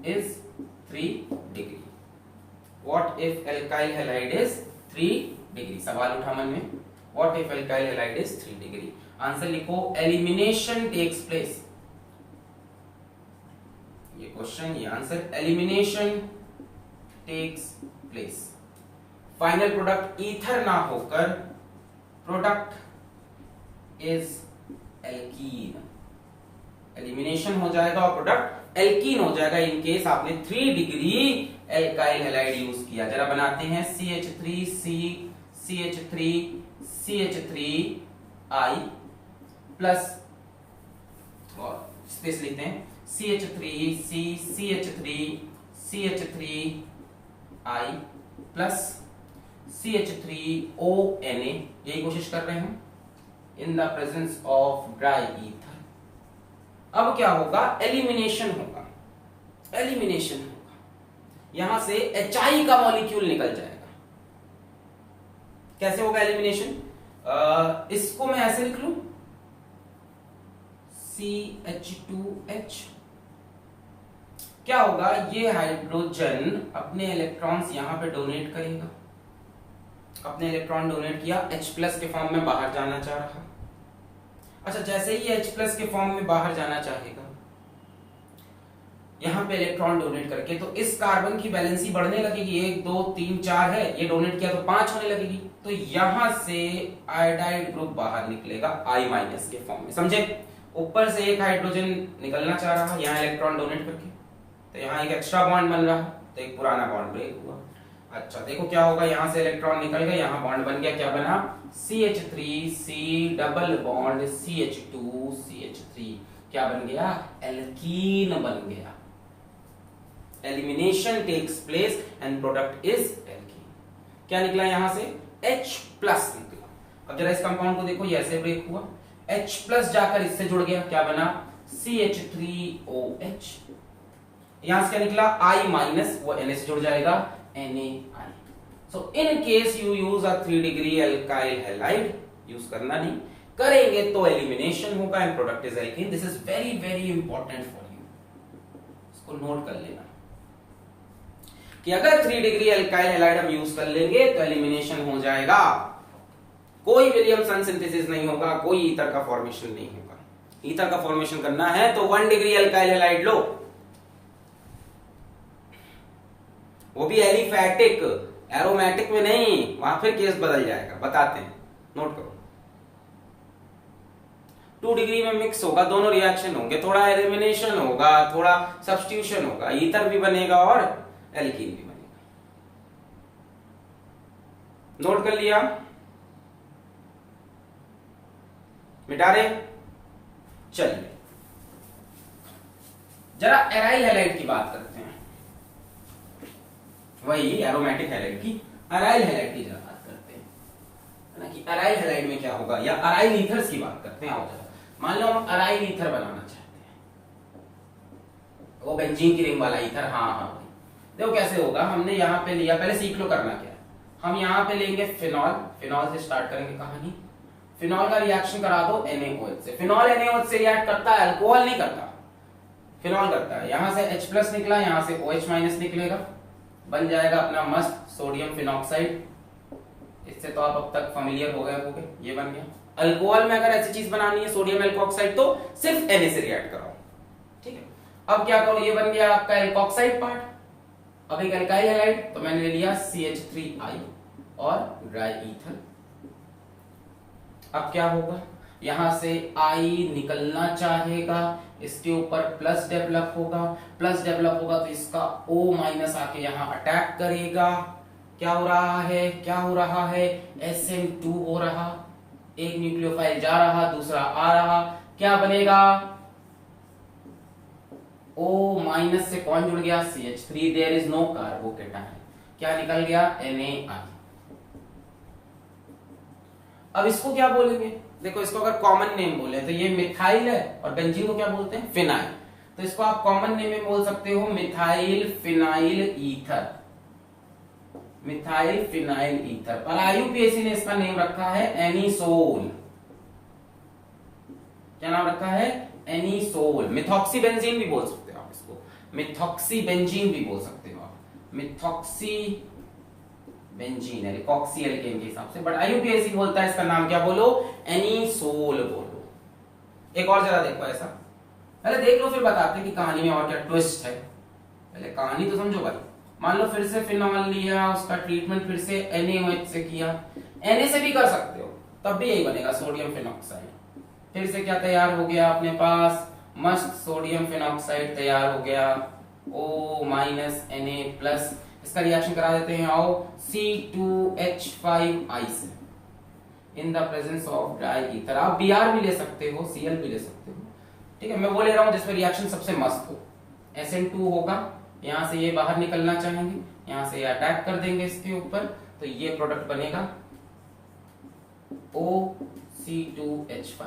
is 3 degree, what if alkyl halide is 3 degree, सवाल उठा मन में, what if alkyl halide is 3 degree. Answer लिखो, एलिमिनेशन टेक्स प्लेस, ये क्वेश्चन, ये answer, elimination takes place. Final product ether ना होकर प्रोडक्ट इज एल्कीन, एलिमिनेशन हो जाएगा और प्रोडक्ट एल्कीन हो जाएगा इन केस आपने 3 डिग्री एल्काइल हैलाइड यूज किया। जरा बनाते हैं, CH3C CH3 CH3I प्लस, और स्पेस लिखते हैं, CH3C CH3 CH3I plus CH3ONA, यही कोशिश कर रहे हैं, in the presence of dry ether. अब क्या होगा, एलिमिनेशन होगा, एलिमिनेशन होगा, यहां से HI का मॉलिक्यूल निकल जाएगा। कैसे होगा एलिमिनेशन? इसको मैं ऐसे लिख लूं, CH2H, क्या होगा, ये हाइड्रोजन अपने इलेक्ट्रॉन्स यहां पे डोनेट करेगा, अपने इलेक्ट्रॉन डोनेट किया, H+ के फॉर्म में बाहर जाना चाह रहा। अच्छा, जैसे ही H+ के फॉर्म में बाहर जाना चाहेगा, यहां पे इलेक्ट्रॉन डोनेट करके, तो इस कार्बन की वैलेंसी बढ़ने लगेगी, 1 2 3 4 है, ये डोनेट किया तो 5 होने लगेगी, तो यहां से आयोडाइड ग्रुप बाहर निकलेगा I- के फॉर्म में, समझे? ऊपर से एक हाइड्रोजन निकलना चाह रहा, यहां इलेक्ट्रॉन डोनेट करके, तो यहां एक एक्स्ट्रा बॉन्ड बन रहा, तो एक पुराना बॉन्ड ब्रेक हुआ। अच्छा देखो क्या होगा, यहां से इलेक्ट्रॉन निकल गया, यहां बॉन्ड बन गया, क्या बना, CH3C double bond CH2 CH3, क्या बन गया, एल्कीन बन गया। Elimination takes place and product is alkene. क्या निकला यहां से, H+ निकला। अब जरा इस कंपाउंड को देखो, ये ऐसे ब्रेक हुआ, H+ जाकर इससे जुड़ गया, क्या बना, CH3OH। यहां से क्या निकला, I- वो Na से जुड़ जाएगा, NaI। So in case you use a 3 degree alkyl halide, use करना नहीं, करेंगे तो एलिमिनेशन होगा and product is alkene. This is very very important for you, इसको नोट कर लेना कि अगर 3 डिग्री एल्काइल हैलाइड हम यूज कर लेंगे तो एलिमिनेशन हो जाएगा, कोई विलियमसन सिंथेसिस नहीं होगा, कोई ईथर का फॉर्मेशन नहीं होगा। ईथर का फॉर्मेशन करना है तो 1 डिग्री एल्काइल हैलाइड लो, वो भी एलिफैटिक, एरोमेटिक में नहीं, वहां फिर केस बदल जाएगा, बताते हैं, नोट करो। 2 डिग्री में मिक्स होगा, दोनों रिएक्शन होंगे, थोड़ा एलिमिनेशन होगा, थोड़ा सब्स्टिट्यूशन होगा, ईथर भी बनेगा और एल्कीन भी बनेगा। नोट कर लिया, मिटा रहे। चलिए जरा एराइल हैलाइड की बात करते हैं, वही एरोमेटिक हैलाइड की, एराइल हैलाइड की जरा बात करते हैं, है ना, कि एराइल हैलाइड में क्या होगा, या एराइल ईथर्स की बात करते हैं। आओ जरा, मान लो हम एराइल ईथर बनाना चाहते हैं, वो बेंजीन की रिंग वाला ईथर। हाँ हाँ भाई, देखो कैसे होगा, हमने यहाँ पे लिया, पहले सीख लो करना क्या है। हम यहाँ पे लेंगे फिनॉल, फिनॉल से स्टार्ट करेंगे कहानी। फिनॉल का रिएक्शन करा दो NaOH से। फिनॉल NaOH से रिएक्ट करता है, अल्कोहल नहीं करता, फिनॉल करता है। यहां से H+ निकला, यहां से OH- निकलेगा, बन जाएगा अपना मस्त सोडियम फिनॉक्साइड। इससे तो आप अब तक फेमिलियर हो गए होंगे, ये बन गया। अल्कोहल में अगर ऐसी चीज बनानी है सोडियम एल्कोक्साइड, तो सिर्फ Na से रिएक्ट कराओ, ठीक है। अब क्या करो, ये बन गया आपका एल्कोक्साइड पार्ट। अब एक एल्काइल हैलाइड, तो मैंने ले लिया CH3I और ड्राई ईथर। अब क्या होगा, यहां से I निकलना चाहेगा, इसके ऊपर प्लस डेवलप होगा, प्लस डेवलप होगा तो इसका O- आके यहां अटैक करेगा। क्या हो रहा है, क्या हो रहा है, SN2 हो रहा, एक न्यूक्लियोफाइल जा रहा, दूसरा आ रहा, क्या बनेगा, O- से कौन जुड़ गया, CH3, there is no carbocation, क्या निकल गया, NaI। अब इसको क्या बोलेंगे, देखो इसको अगर कॉमन नेम बोले तो ये मिथाइल है, और बेंजीन को क्या बोलते हैं, फिनाइल। तो इसको आप कॉमन नेम में बोल सकते हो methyl phenyl ether, methyl phenyl ether. और IUPAC ने इसका नेम रखा है एनिसोल। क्या नाम रखा है, एनिसोल। मिथॉक्सी बेंजीन भी बोल सकते हो आप इसको, मिथॉक्सी बेंजीन भी बोल सकते हो आप, मिथॉक्सी बेंजीन है कॉक्सी एल्केन के हिसाब से, बट IUPAC बोलता है इसका नाम क्या बोलो, एनिसोल बोलो। एक और जरा देखो ऐसा, पहले देख लो फिर बताते हैं कि कहानी में और क्या ट्विस्ट है। पहले कहानी तो समझो भाई। मान लो फिर से फिनॉल लिया, उसका ट्रीटमेंट फिर से NaOH से किया, Na से भी कर सकते हो, तब भी यही बनेगा सोडियम फिनॉक्साइड। फिर से क्या तैयार हो गया अपने पास, मस्त सोडियम फिनॉक्साइड तैयार हो गया, O- Na+, इसका रिएक्शन करा देते हैं, आओ, C2H5I से, in the presence of dry ether. आप Br भी ले सकते हो, Cl भी ले सकते हो, ठीक है। मैं वो ले रहा हूं जिसमें रिएक्शन सबसे मस्त हो। SN2 होगा, यहां से ये बाहर निकलना चाहेंगे, यहां से ये अटैक कर देंगे इसके ऊपर, तो ये प्रोडक्ट बनेगा OC2H5,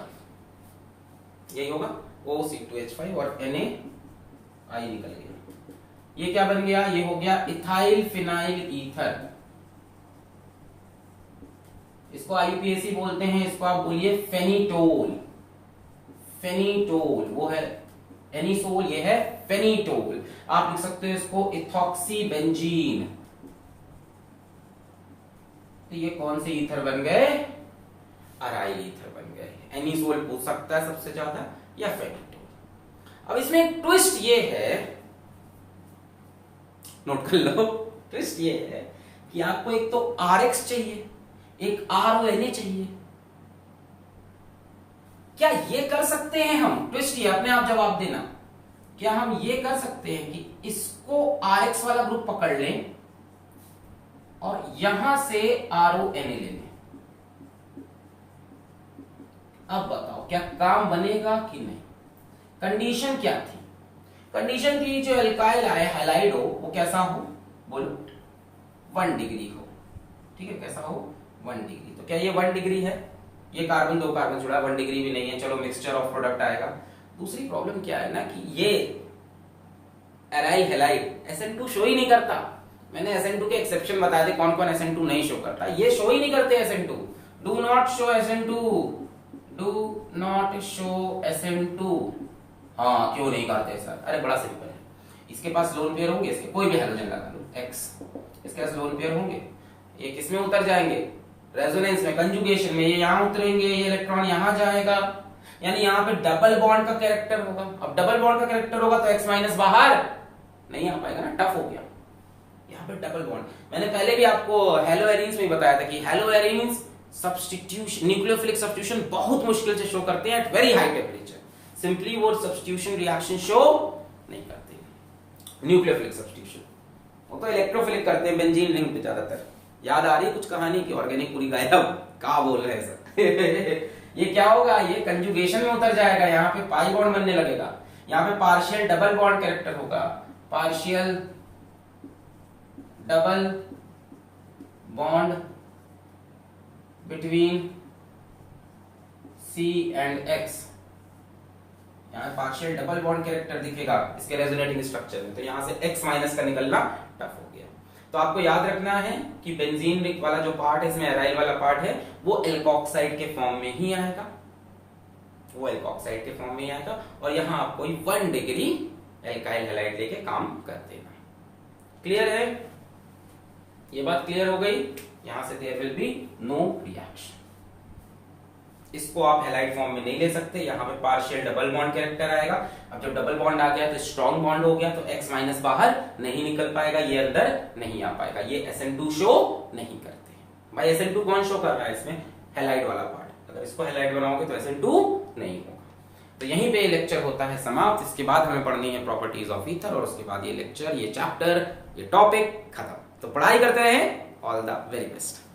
यही होगा OC2H5, और NaI निकल गया। ये क्या बन गया, ये हो गया इथाइल फिनाइल ईथर। इसको IUPAC बोलते हैं, इसको आप बोलिए फेनिटोल, फेनिटोल वो है एनिसोल, ये है फेनिटोल। आप लिख सकते हो इसको इथॉक्सी बेंजीन। तो ये कौन से ईथर बन गए, अराइल ईथर बन गए। एनिसोल पूछ सकता है सबसे ज्यादा, या फेनिटोल। अब इसमें एक ट्विस्ट ये है, नोट कर लो, ट्विस्ट ये है कि आपको एक तो RX चाहिए, एक RONA चाहिए। क्या ये कर सकते हैं हम, ट्विस्ट ये, अपने आप जवाब देना, क्या हम ये कर सकते हैं कि इसको RX वाला ग्रुप पकड़ लें और यहां से RONA ले लें। अब बताओ क्या काम बनेगा कि नहीं। कंडीशन क्या थी, कंडीशन थी जो एल्काइल हैलाइड हो वो कैसा हो, बोलो 1 डिग्री हो, ठीक है, कैसा हो 1 डिग्री। तो क्या ये 1 डिग्री है, ये कार्बन 2 कार्बन जुड़ा, 1 डिग्री भी नहीं है, चलो मिक्सचर ऑफ प्रोडक्ट आएगा। दूसरी प्रॉब्लम क्या है ना कि ये एराइल हैलाइड SN2 शो ही नहीं करता। मैंने SN2 के एक्सेप्शन बताए थे, कौन कौन SN2 नहीं शो करता, ये शो ही नहीं करते SN2, do not show SN2, do not show SN2। हाँ क्यों नहीं करते सर, अरे बड़ा सिंपल है, इसके पास लोन पेयर होंगे, इसके कोई भी हाइड्रोजन लगा लो X, इसके पास लोन पेयर होंगे, ये किसमें उतर जाएंगे, रेजोनेंस में, कंजुगेशन में, ये यहां उतरेंगे, ये इलेक्ट्रॉन यहां जाएगा, यानी यहां पे डबल बॉन्ड का कैरेक्टर होगा। अब डबल बॉन्ड का कैरेक्टर होगा तो X- बाहर नहीं आ पाएगा ना, टफ हो गया। यहाँ पे डबल बॉन्ड। मैंने पहले भी आपको हेलोएरिन्स में बताया था कि हेलोएरिन्स सब्स्टिट्यूशन, न्यूक्लियोफिलिक सब्स्टिट्यूशन बहुत मुश्किल से शो करते हैं at very high temperature. Simply वो सब्स्टिट्यूशन रिएक्शन शो नहीं करते न्यूक्लियोफिलिक सब्स्टिट्यूशन, वो तो इलेक्ट्रोफिलिक करते हैं बेंजीन रिंग पे ज्यादातर। याद आ रही कुछ कहानी की? ऑर्गेनिक पूरी गायब, क्या बोल रहे हैं सर? ये क्या होगा, ये कंजुगेशन में उतर जाएगा, यहाँ पे पाई बॉन्ड बनने लगेगा, यहाँ पे पार्शियल डबल बॉन्ड कैरेक्टर होगा, partial double bond between C and X। यहाँ पार्शियल डबल बॉन्ड कैरेक्टर दिखेगा इसके रेजोनेटिंग स्ट्रक्चर में, तो यहाँ से X माइनस का निकलना टफ हो गया। तो आपको याद रखना है कि बेंजीन रिंग वाला जो पार्ट है, इसमें एराइल वाला पार्ट है, वो एल्कोक्साइड के फॉर्म में ही आएगा, वो एल्कोक्साइड के फॉर्म में ही आएगा। और यहाँ आपको 1 डिग्री एल्काइल हैलाइड लेके काम कर देना। क्लियर है? ये बात क्लियर हो गई? यहां से there will be no reaction. इसको आप हैलाइड फॉर्म में नहीं ले सकते, यहाँ पे पार्शियल डबल बॉन्ड कैरेक्टर आएगा। अब जब डबल बॉन्ड आ गया तो स्ट्रॉन्ग बॉन्ड हो गया, तो X माइनस बाहर नहीं निकल पाएगा, ये अंदर नहीं आ पाएगा, ये SN2 शो नहीं करते। भाई SN2 कौन शो कर रहा है इसमें? हैलाइड वाला पार्ट। अगर इसको हैलाइड बनाओगे तो SN2 नहीं होगा। तो यहीं पे लेक्चर होता है समाप्त। इसके बाद हमें पढ़नी है प्रॉपर्टीज ऑफ ईथर, और उसके बाद ये लेक्चर, ये चैप्टर, ये टॉपिक खत्म। तो पढ़ाई करते रहे। All the very best.